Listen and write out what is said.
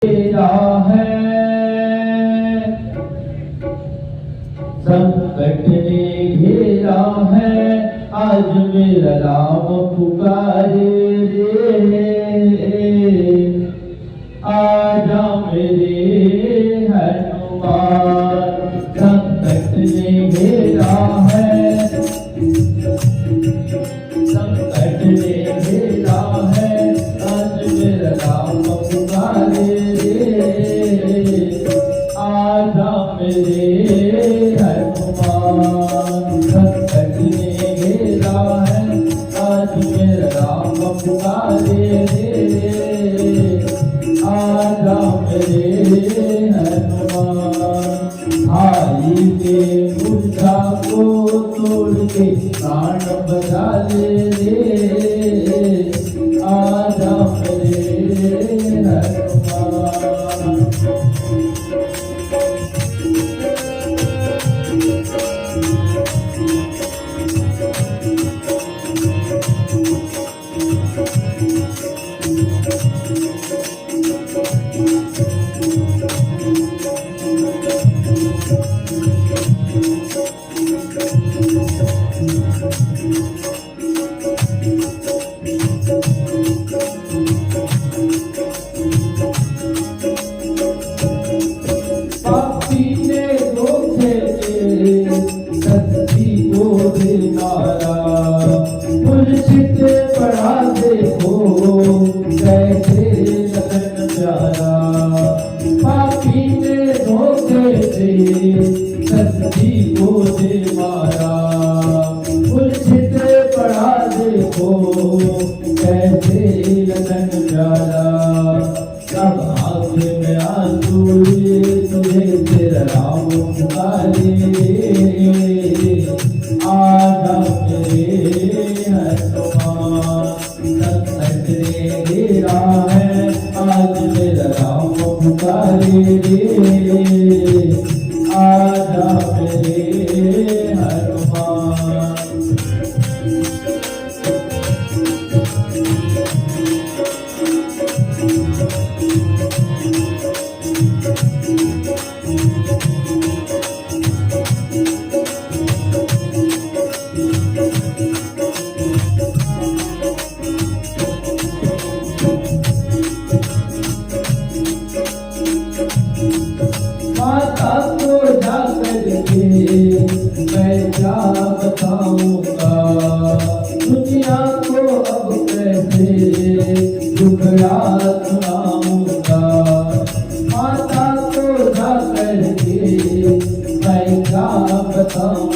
तेरा है संकट ने घेरा है, आज मेरा राम पुकारे रे। आजा मेरे हनुमान, संकट ने घेरा है, संकट ने घेरा है, आज मेरा राम पुकारे रे। आजा मेरे हनुमान, संकट ने घेरा है, आज मेरा राम पुकारे रे। आजा मेरे हनुमान, भाई के मूर्छा को तोड़ के प्राण बचा ले रे। आजा मेरे हनुमान। पापी ने धोखे तेरे सच्ची को दे मारा, मुर्शिद पढ़ा देखो कैसे लगन प्यारा। पापी ने धोखे तेरे सच्ची को दे मारा, मुर्शिद पढ़ा देखो कैसे लगन प्यारा। सब आँख में आंसू लिए तुझे तेरा राम पुकारे। आजा मेरे हनुमान, संकट ने घेरा है, आज मेरा राम पुकारे रे। आजा मेरे हनुमान। माता को जाकर के मैं क्या बताऊंगा, दुनिया को अब कैसे दुखड़ा सुनाऊंगा। माता को जाकर के मैं क्या बताऊंगा,